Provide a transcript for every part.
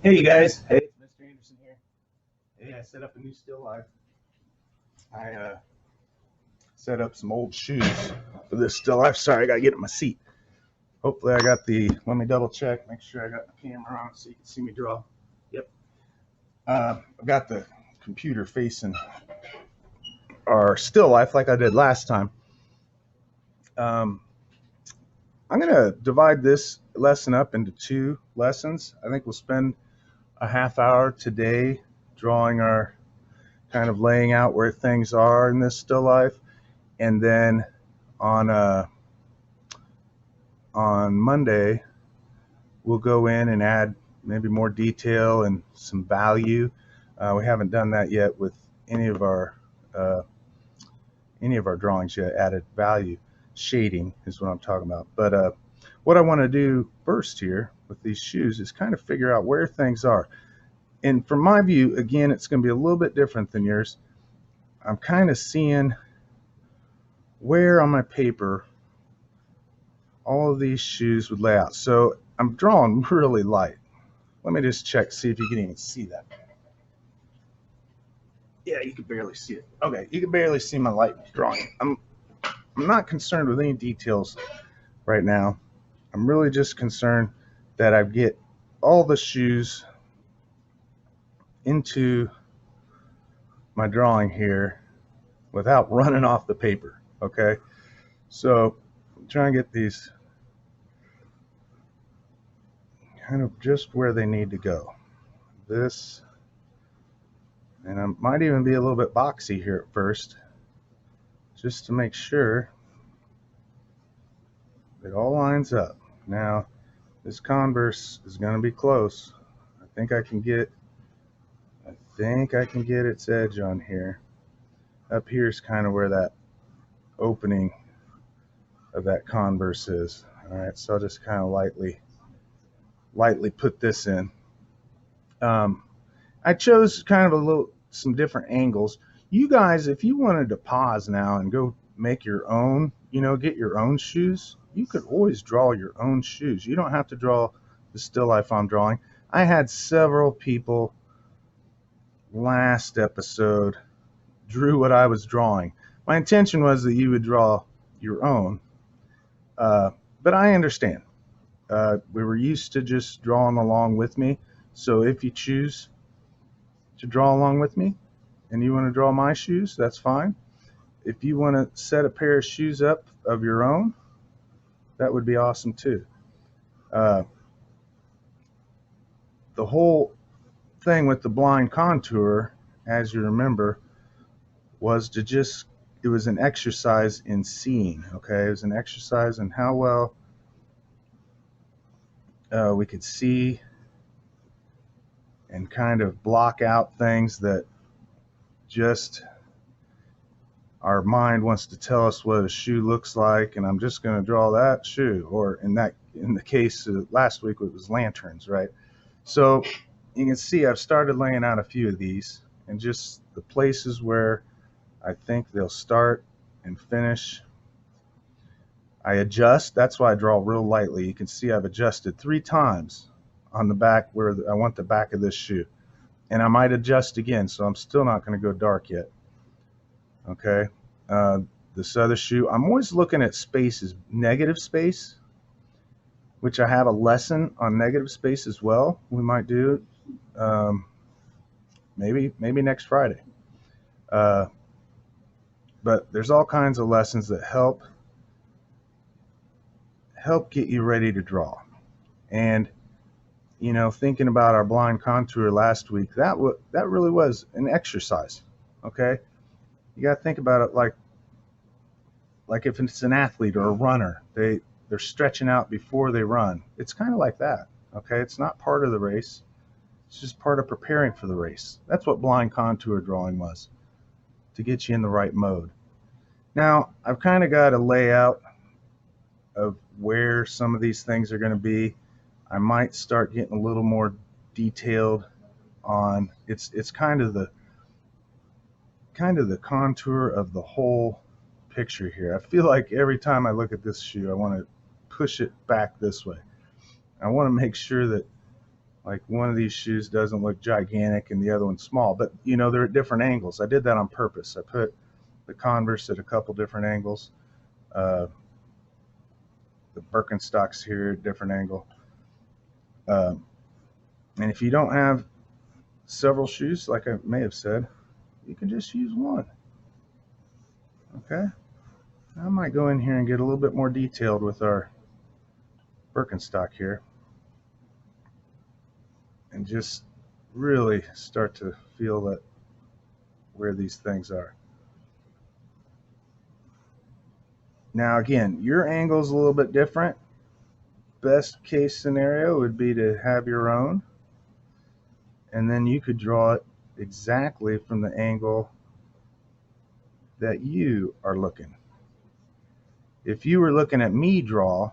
Hey you guys, hey, it's Mr. Anderson here. Hey, I set up a new still life. I set up some old shoes for this still life. Sorry, I gotta get in my seat. Hopefully I got let me double check, make sure I got the camera on so you can see me draw. Yep. I've got the computer facing our still life like I did last time. I'm gonna divide this lesson up into two lessons. I think we'll spend a half hour today drawing our kind of laying out where things are in this still life, and then on Monday we'll go in and add maybe more detail and some value. We haven't done that yet with any of our drawings yet. Added value, shading is what I'm talking about. But what I want to do first here with these shoes is kind of figure out where things are. And from my view, again, it's going to be a little bit different than yours. I'm kind of seeing where on my paper all of these shoes would lay out. So I'm drawing really light. Let me just check, see if you can even see that. Yeah, you can barely see it. Okay, you can barely see my light drawing. I'm not concerned with any details right now. I'm really just concerned that I get all the shoes into my drawing here without running off the paper. Okay, so I'm trying to get these kind of just where they need to go. This, and I might even be a little bit boxy here at first, just to make sure it all lines up. Now, this Converse is going to be close. I think I can get its edge on here. Up here is kind of where that opening of that Converse is. All right, so I'll just kind of lightly put this in. I chose kind of some different angles. You guys, if you wanted to pause now and go make your own, get your own shoes, you could always draw your own shoes. You don't have to draw the still life I'm drawing. I had several people last episode drew what I was drawing. My intention was that you would draw your own, but I understand. We were used to just drawing along with me. So if you choose to draw along with me and you want to draw my shoes, that's fine. If you want to set a pair of shoes up of your own, that would be awesome too. The whole thing with the blind contour, as you remember, was it was an exercise in seeing. Okay, it was an exercise in how well we could see and kind of block out things that just our mind wants to tell us what a shoe looks like, and I'm just going to draw that shoe. Or in the case last week, it was lanterns, right? So you can see I've started laying out a few of these, and just the places where I think they'll start and finish. I adjust. That's why I draw real lightly. You can see I've adjusted 3 times on the back where I want the back of this shoe. And I might adjust again, so I'm still not going to go dark yet. Okay. This other shoe, I'm always looking at spaces, negative space, which I have a lesson on negative space as well. We might do maybe next Friday. But there's all kinds of lessons that help get you ready to draw. And thinking about our blind contour last week, that really was an exercise. Okay, you got to think about it like if it's an athlete or a runner, they're stretching out before they run. It's kind of like that. Okay, it's not part of the race. It's just part of preparing for the race. That's what blind contour drawing was, to get you in the right mode. Now, I've kind of got a layout of where some of these things are going to be. I might start getting a little more detailed on it's kind of the contour of the whole picture here. I feel like every time I look at this shoe, I want to push it back this way. I want to make sure that Like one of these shoes doesn't look gigantic and the other one's small, but you know, they're at different angles. I did that on purpose. I put the Converse at a couple different angles. Uh, the Birkenstocks here at a different angle. And if you don't have several shoes, like I may have said, you can just use one. Okay. I might go in here and get a little bit more detailed with our Birkenstock here and just really start to feel that where these things are. Now again, your angle is a little bit different. Best case scenario would be to have your own, and then you could draw it exactly from the angle that you are looking. If you were looking at me draw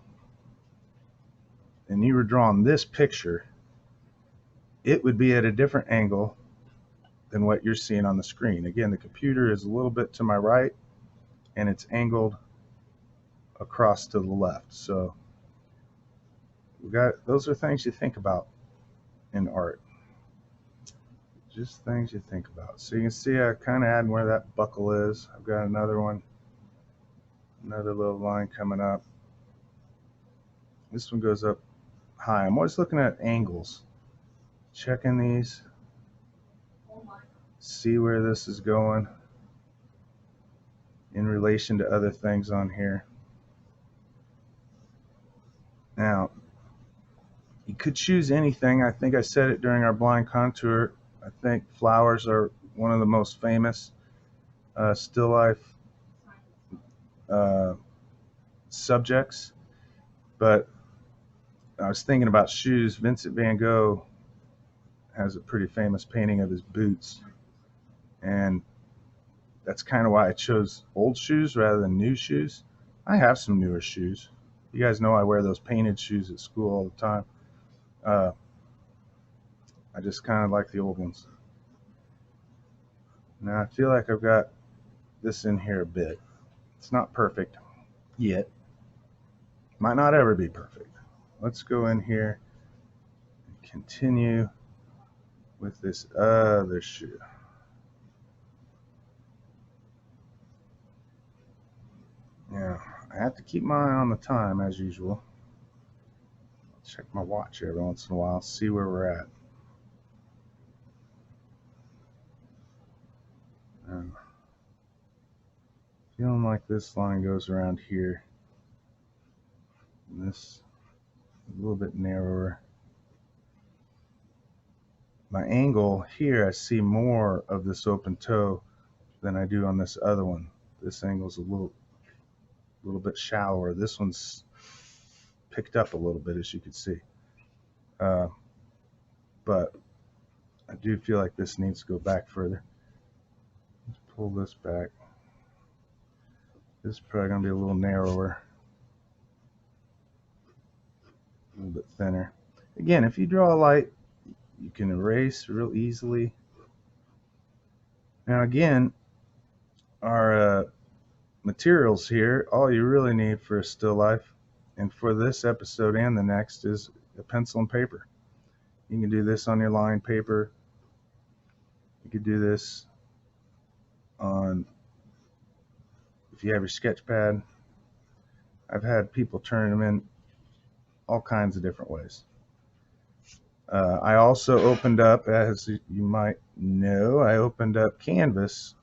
and you were drawing this picture, it would be at a different angle than what you're seeing on the screen. Again, the computer is a little bit to my right and it's angled across to the left. So those are things you think about in art. Just things you think about. So you can see I kind of add where that buckle is. I've got another one, another little line coming up. This one goes up high. I'm always looking at angles, checking these, see where this is going in relation to other things on here. Now, you could choose anything. I think I said it during our blind contour. I think flowers are one of the most famous still life subjects. But I was thinking about shoes. Vincent van Gogh has a pretty famous painting of his boots. And that's kind of why I chose old shoes rather than new shoes. I have some newer shoes. You guys know I wear those painted shoes at school all the time. I just kind of like the old ones. Now I feel like I've got this in here a bit. It's not perfect yet. Might not ever be perfect. Let's go in here and continue with this other shoe. Now, I have to keep my eye on the time as usual. Check my watch every once in a while, see where we're at. Feeling like this line goes around here. And this a little bit narrower. My angle here, I see more of this open toe than I do on this other one. This angle's a little bit shallower. This one's picked up a little bit, as you can see. But I do feel like this needs to go back further. Let's pull this back. This is probably going to be a little narrower, a little bit thinner. Again, if you draw a light, you can erase real easily. Now again, our materials here, all you really need for a still life, and for this episode and the next, is a pencil and paper. You can do this on your lined paper. You could do this on, if you have your sketch pad. I've had people turn them in all kinds of different ways. I also opened up, as you might know, I opened up Canvas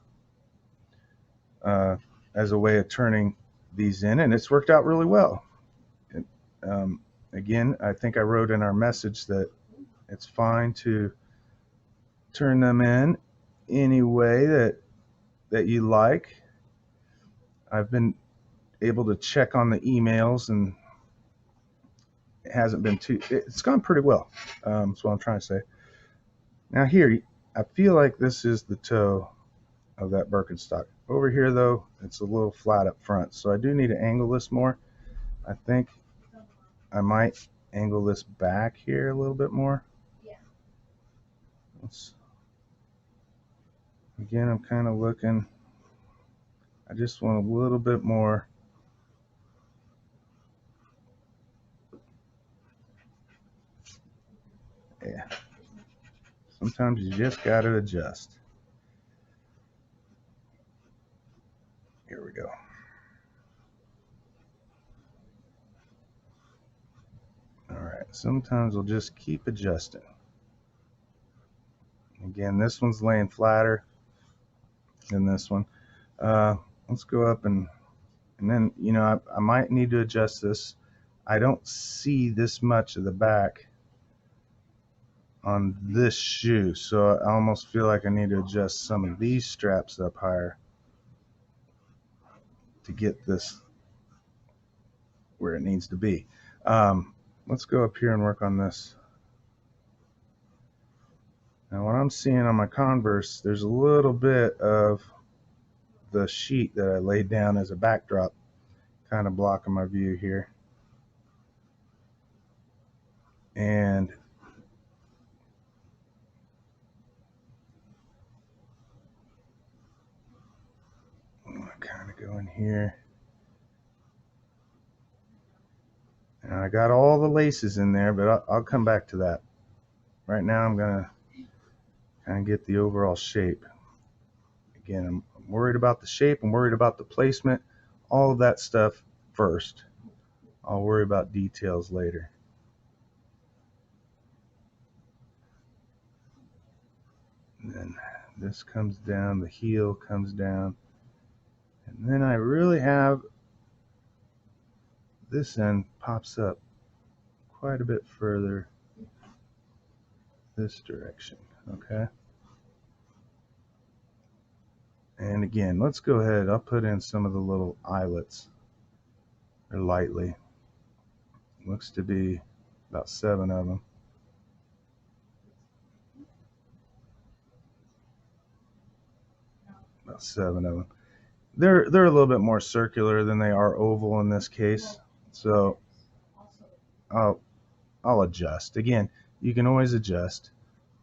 as a way of turning these in, and it's worked out really well. Again, I think I wrote in our message that it's fine to turn them in any way that you like. I've been able to check on the emails, and it hasn't been it's gone pretty well. That's what I'm trying to say. Now here, I feel like this is the toe of that Birkenstock. Over here though, it's a little flat up front, so I do need to angle this more. I think I might angle this back here a little bit more. Yeah. Again, I'm kind of looking. I just want a little bit more. Yeah. Sometimes you just got to adjust. Here we go. All right, sometimes we'll just keep adjusting. Again, this one's laying flatter than this one. Let's go up and then, you know, I might need to adjust this. I don't see this much of the back on this shoe, so I almost feel like I need to adjust some of these straps up higher to get this where it needs to be. Let's go up here and work on this. Now what I'm seeing on my Converse, there's a little bit of the sheet that I laid down as a backdrop kind of blocking my view here. And I'm gonna kind of go in here. And I got all the laces in there, but I'll come back to that. Right now I'm gonna kind of get the overall shape. Again, I'm worried about the shape, I'm worried about the placement, all of that stuff first. I'll worry about details later. And then this comes down, the heel comes down, and then I really have this end pops up quite a bit further this direction, okay? And again, let's go ahead, I'll put in some of the little eyelets, or lightly. Looks to be about 7 of them. About 7 of them. They're a little bit more circular than they are oval in this case, so I'll adjust. Again, you can always adjust.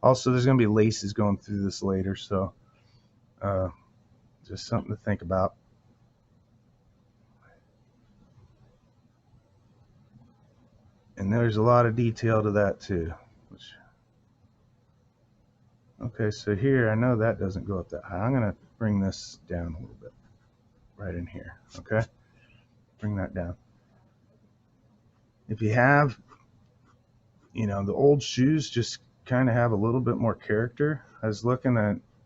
Also, there's going to be laces going through this later, so just something to think about. And there's a lot of detail to that too. Okay, so here, I know that doesn't go up that high. I'm going to bring this down a little bit, right in here, okay? Bring that down. If you have, you know, the old shoes just kind of have a little bit more character. I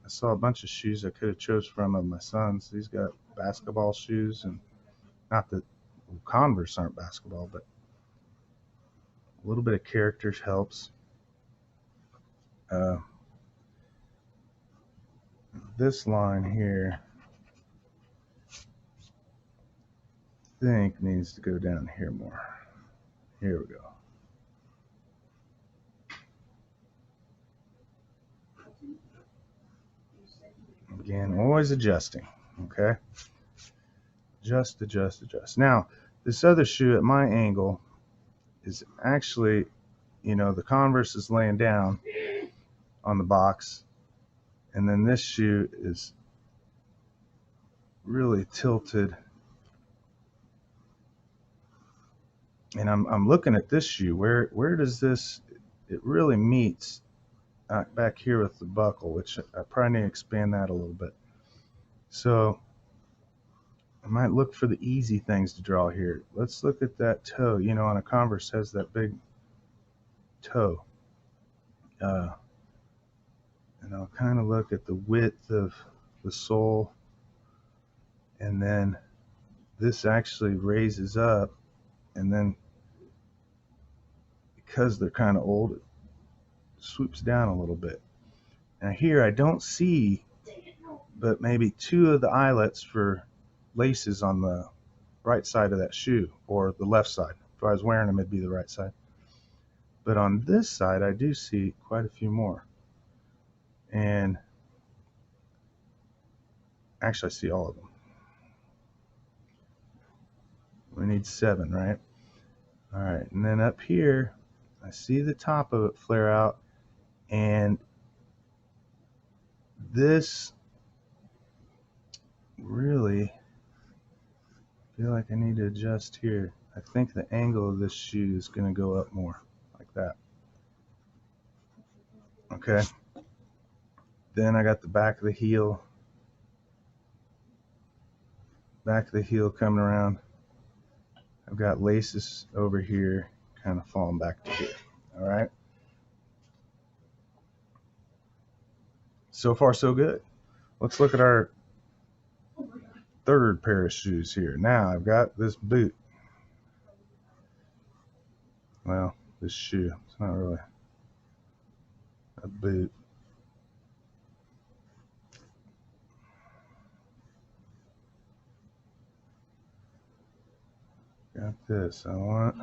saw a bunch of shoes I could have chose from of my son's. He's got basketball shoes, and not that Converse aren't basketball, but a little bit of character helps. This line here, I think needs to go down here more. Here we go. Again, always adjusting, okay? Adjust. Now, this other shoe at my angle is actually, you know, the Converse is laying down on the box, and then this shoe is really tilted. And I'm looking at this shoe. Where does this? It really meets back here with the buckle, which I probably need to expand that a little bit. So I might look for the easy things to draw here. Let's look at that toe. You know, on a Converse has that big toe. And I'll kind of look at the width of the sole, and then this actually raises up, and then because they're kind of old, it swoops down a little bit. Now here I don't see but maybe 2 of the eyelets for laces on the right side of that shoe, or the left side. If I was wearing them, it'd be the right side. But on this side, I do see quite a few more. And actually, I see all of them. We need 7, right? All right, and then up here, I see the top of it flare out, and this really feel like I need to adjust here. I think the angle of this shoe is going to go up more, like that. Okay, Then I got the back of the heel coming around. I've got laces over here kind of falling back to here. All right. So far, so good. Let's look at our third pair of shoes here. Now I've got this boot. Well, this shoe. It's not really a boot. Got this. I want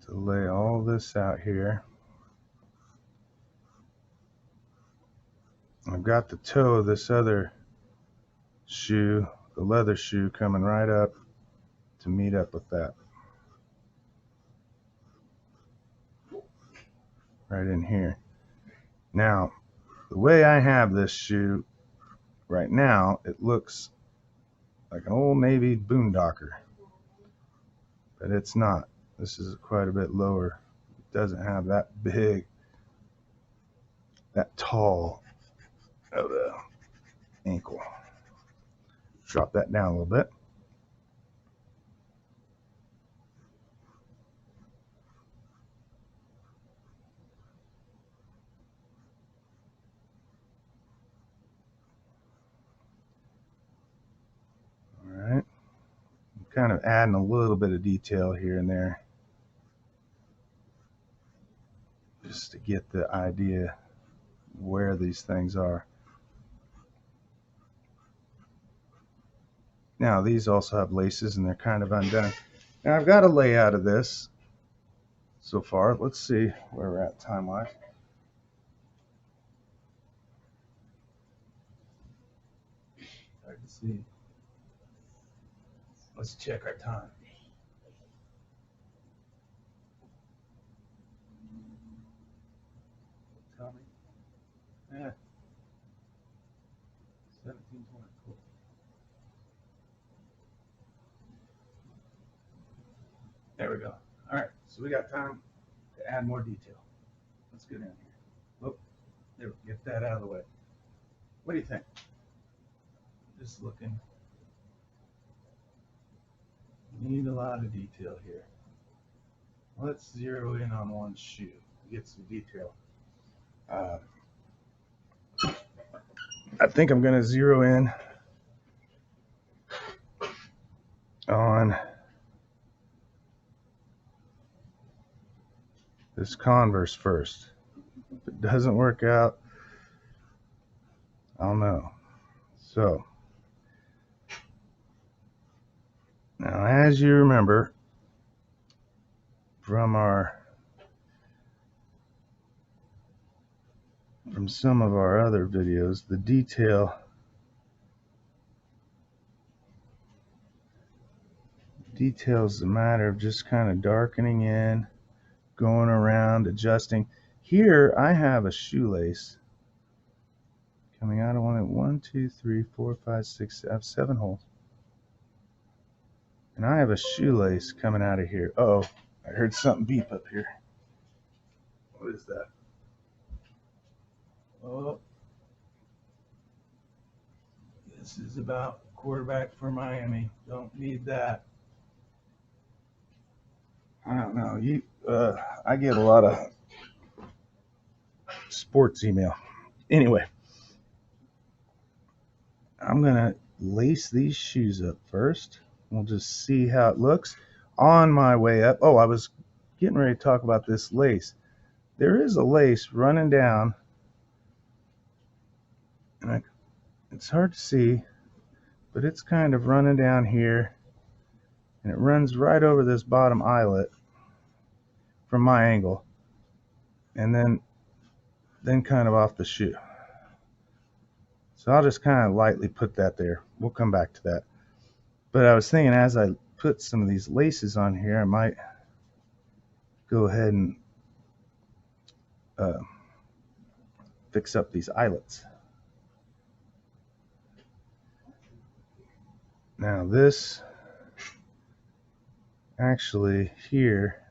to lay all this out here. I've got the toe of this other shoe, the leather shoe, coming right up to meet up with that. Right in here. Now, the way I have this shoe right now, it looks like an old Navy boondocker, but it's not. This is quite a bit lower. It doesn't have that big, that tall of a ankle. Drop that down a little bit. All right. I'm kind of adding a little bit of detail here and there just to get the idea where these things are. Now these also have laces and they're kind of undone. Now I've got a layout of this so far. Let's see where we're at time-wise. Hard to see. Let's check our time. Tell me. Yeah. 17:20. Cool. There we go. All right. So we got time to add more detail. Let's get in here. Oh, there, get that out of the way. What do you think? Just looking. Need a lot of detail here. Let's zero in on one shoe. Get some detail. I think I'm going to zero in on this Converse first. If it doesn't work out, I'll know. So, now as you remember from some of our other videos, the detail's a matter of just kind of darkening in, going around, adjusting. Here I have a shoelace coming out of 1, 2, 3, 4, 5, 6, I have 7 holes. And I have a shoelace coming out of here. Uh-oh, I heard something beep up here. What is that? Oh, this is about quarterback for Miami. Don't need that. I don't know. I get a lot of sports email. Anyway, I'm gonna lace these shoes up first. We'll just see how it looks on my way up. Oh, I was getting ready to talk about this lace. There is a lace running down, and it's hard to see, but it's kind of running down here, and it runs right over this bottom eyelet from my angle, and then kind of off the shoe. So I'll just kind of lightly put that there. We'll come back to that. But I was thinking as I put some of these laces on here, I might go ahead and fix up these eyelets. Now this actually here,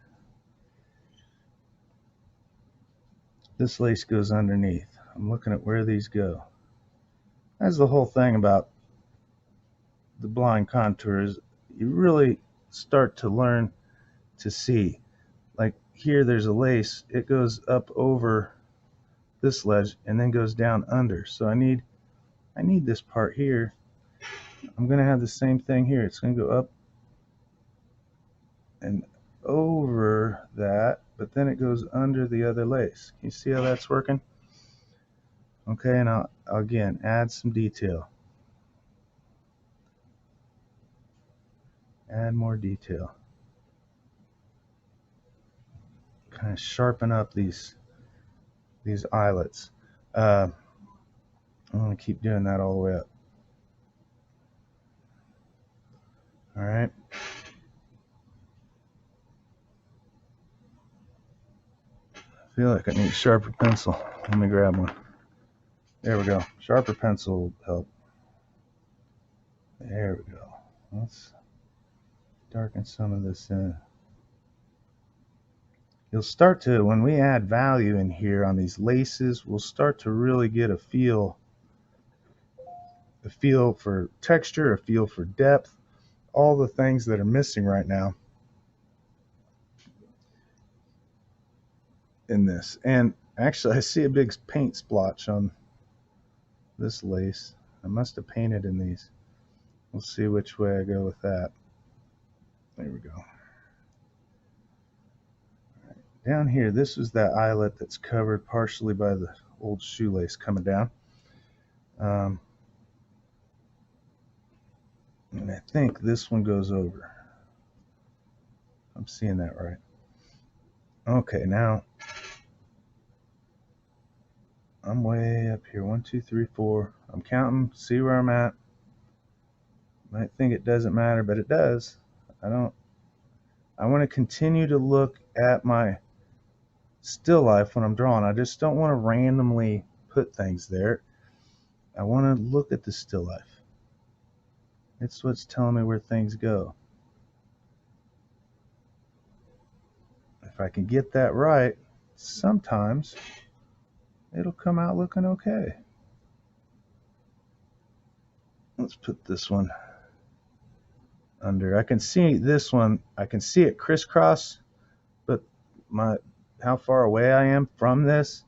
This lace goes underneath. I'm looking at where these go. That's the whole thing about the blind contour is you really start to learn to see. Like here, there's a lace. It goes up over this ledge and then goes down under. So I need this part here. I'm going to have the same thing here. It's going to go up and over that, but then it goes under the other lace. Can you see how that's working? Okay, and I'll again add some detail. Add more detail. Kind of sharpen up these eyelets. I'm going to keep doing that all the way up. All right. I feel like I need a sharper pencil. Let me grab one. There we go. Sharper pencil will help. There we go. Let's darken some of this in. You'll start to, when we add value in here on these laces, we'll start to really get a feel for texture, a feel for depth, all the things that are missing right now in this. And actually, I see a big paint splotch on this lace. I must have painted in these. We'll see which way I go with that. There we go. Right. Down here, this is that eyelet that's covered partially by the old shoelace coming down. And I think this one goes over. I'm seeing that right. Okay, now I'm way up here. 1, 2, 3, 4. I'm counting, see where I'm at. Might think it doesn't matter, but it does. I want to continue to look at my still life when I'm drawing. I just don't want to randomly put things there. I want to look at the still life. It's what's telling me where things go. If I can get that right, sometimes it'll come out looking okay. Let's put this one under. I can see this one. I can see it crisscross, but how far away I am from this,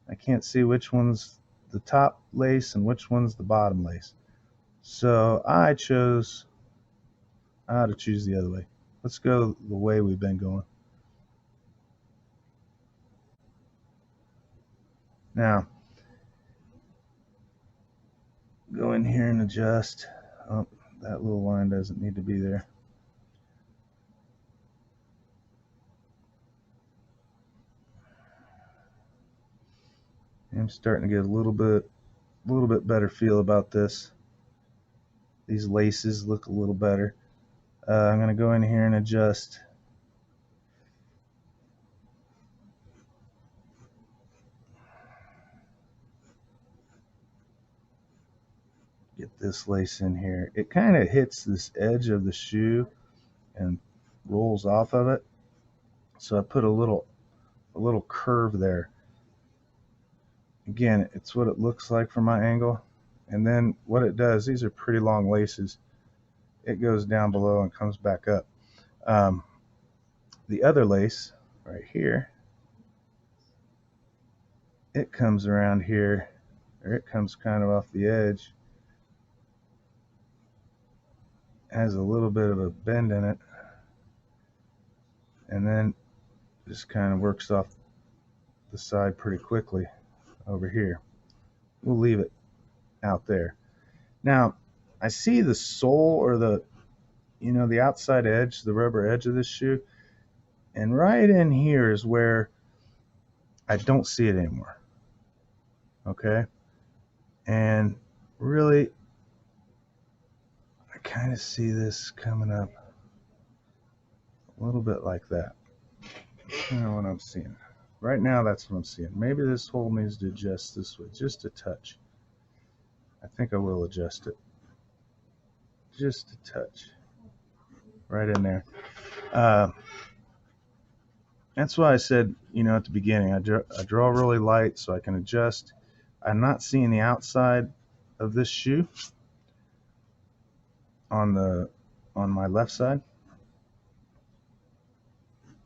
I can't see which one's the top lace and which one's the bottom lace. So I chose to choose the other way. Let's go the way we've been going. Now, go in here and adjust. Oh, that little line doesn't need to be there. I'm starting to get a little bit better feel about this. These laces look a little better. I'm going to go in here and adjust. Get this lace in here. It kind of hits this edge of the shoe and rolls off of it. So I put a little curve there. Again, it's what it looks like from my angle. And then what it does, these are pretty long laces. It goes down below and comes back up. The other lace right here, it comes around here, or it comes kind of off the edge. Has a little bit of a bend in it, and then just kind of works off the side pretty quickly over here. We'll leave it out there. Now, I see the sole, or the outside edge, the rubber edge of this shoe, and right in here is where I don't see it anymore. Okay? And really, I kind of see this coming up a little bit like that. That's kind of what I'm seeing. Right now, that's what I'm seeing. Maybe this hole needs to adjust this way, just a touch. I think I will adjust it. Just a touch. Right in there. That's why I said, at the beginning, I draw really light so I can adjust. I'm not seeing the outside of this shoe on my left side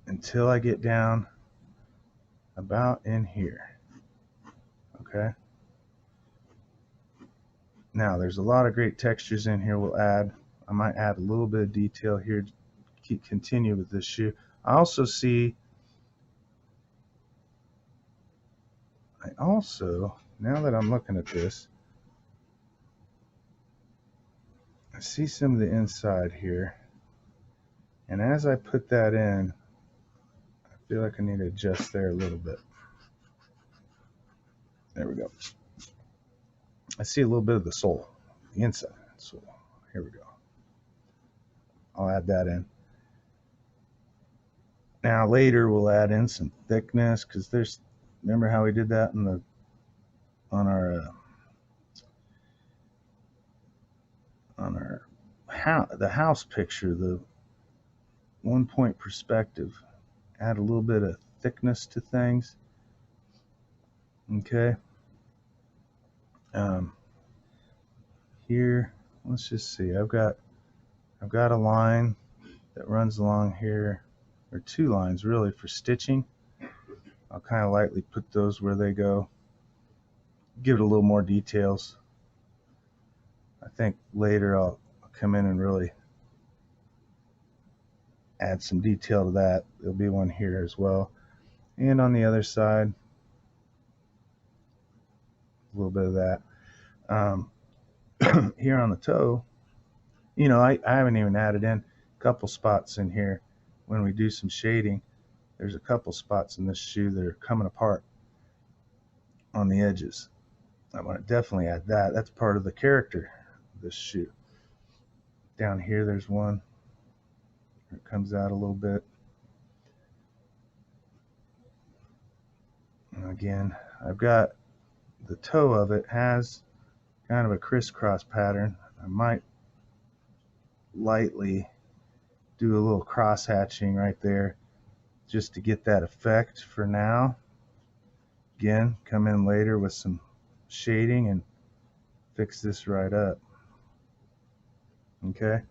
until I get down about in here. Okay. Now there's a lot of great textures in here. I might add a little bit of detail here to continue with this shoe. I also, now that I'm looking at this, I see some of the inside here. And as I put that in, I feel like I need to adjust there a little bit. There we go. I see a little bit of the sole, the inside sole. Here we go. I'll add that in. Now later we'll add in some thickness because remember how we did that on the house picture, the 1-point perspective. Add a little bit of thickness to things. Okay. Here, let's just see. I've got a line that runs along here, or 2 lines really for stitching. I'll kind of lightly put those where they go. Give it a little more details. I think later I'll come in and really add some detail to that. There'll be one here as well. And on the other side, a little bit of that. Here on the toe, I haven't even added in a couple spots in here. When we do some shading, there's a couple spots in this shoe that are coming apart on the edges. I want to definitely add that. That's part of the character of this shoe. Down here, there's one. It comes out a little bit. And again, I've got the toe of it has kind of a crisscross pattern. I might lightly do a little cross hatching right there just to get that effect for now. Again, come in later with some shading and fix this right up. Okay.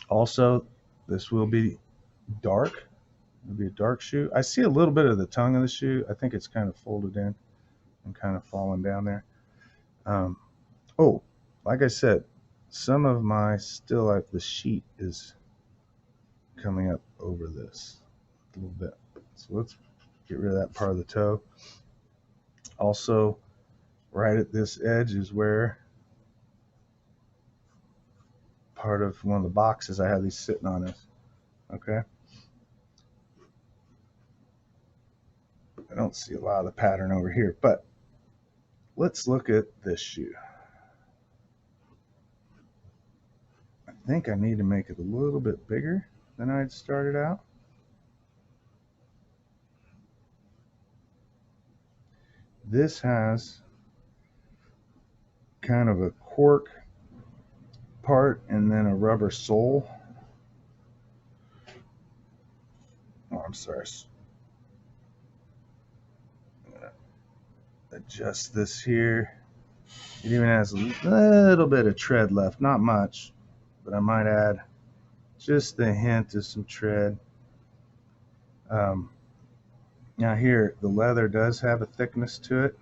Also, this will be dark. It'll be a dark shoe. I see a little bit of the tongue of the shoe. I think it's kind of folded in and kind of falling down there. Like I said, some of my still life, the sheet is coming up over this a little bit. So let's get rid of that part of the toe. Also, right at this edge is where part of one of the boxes I have these sitting on is. Okay. I don't see a lot of the pattern over here, but let's look at this shoe. I think I need to make it a little bit bigger than I had started out. This has kind of a cork part and then a rubber sole. Oh, I'm sorry. I'm gonna adjust this here. It even has a little bit of tread left, not much, but I might add just a hint of some tread. Now here, the leather does have a thickness to it.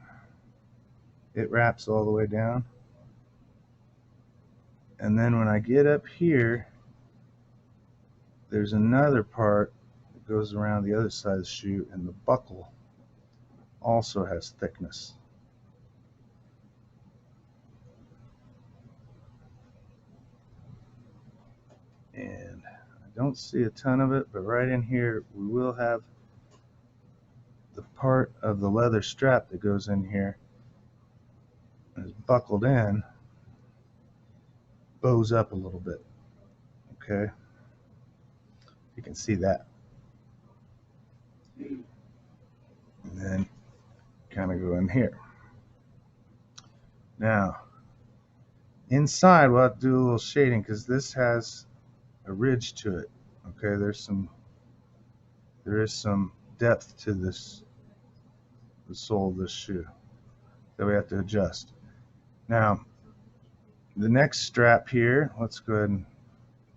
It wraps all the way down. And then when I get up here, there's another part that goes around the other side of the shoe, and the buckle also has thickness. And I don't see a ton of it, but right in here we will have the part of the leather strap that goes in here is buckled in, bows up a little bit. Okay, you can see that. And then kind of go in here. Now, inside we'll have to do a little shading because this has a ridge to it. Okay, there's some there is some depth to this, the sole of this shoe, that we have to adjust. Now, the next strap here, let's go ahead and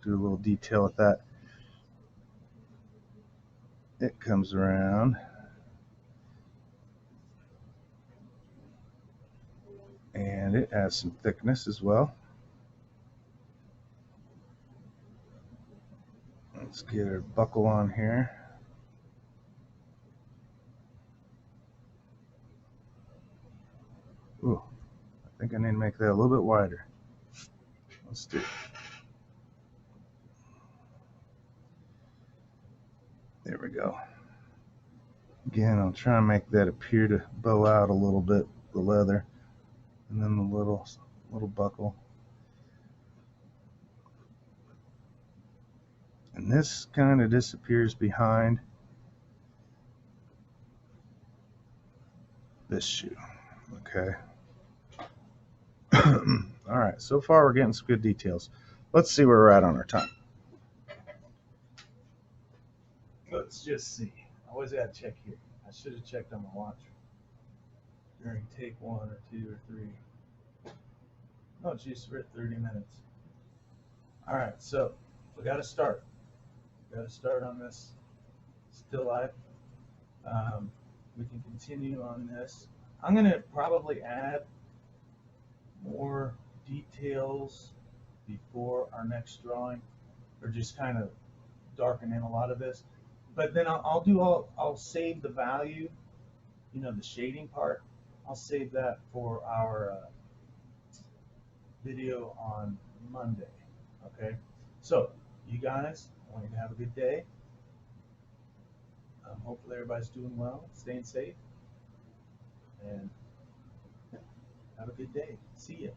do a little detail with that. It comes around and it has some thickness as well. Let's get our buckle on here. Ooh, I think I need to make that a little bit wider. Let's do it. There we go. Again, I'll try and make that appear to bow out a little bit, the leather, and then the little buckle. And this kind of disappears behind this shoe. Okay. All right, so far we're getting some good details. Let's see where we're at on our time. Let's just see. I always got to check here. I should have checked on my watch during take 1 or 2 or 3. Oh, geez, we're at 30 minutes. All right, so we got to start. We got to start on this still life. We can continue on this. I'm going to probably add more details before our next drawing, or just kind of darken in a lot of this. But then I'll save the value, the shading part. I'll save that for our video on Monday. Okay. So you guys, I want you to have a good day. Hopefully everybody's doing well, staying safe, and have a good day. See ya.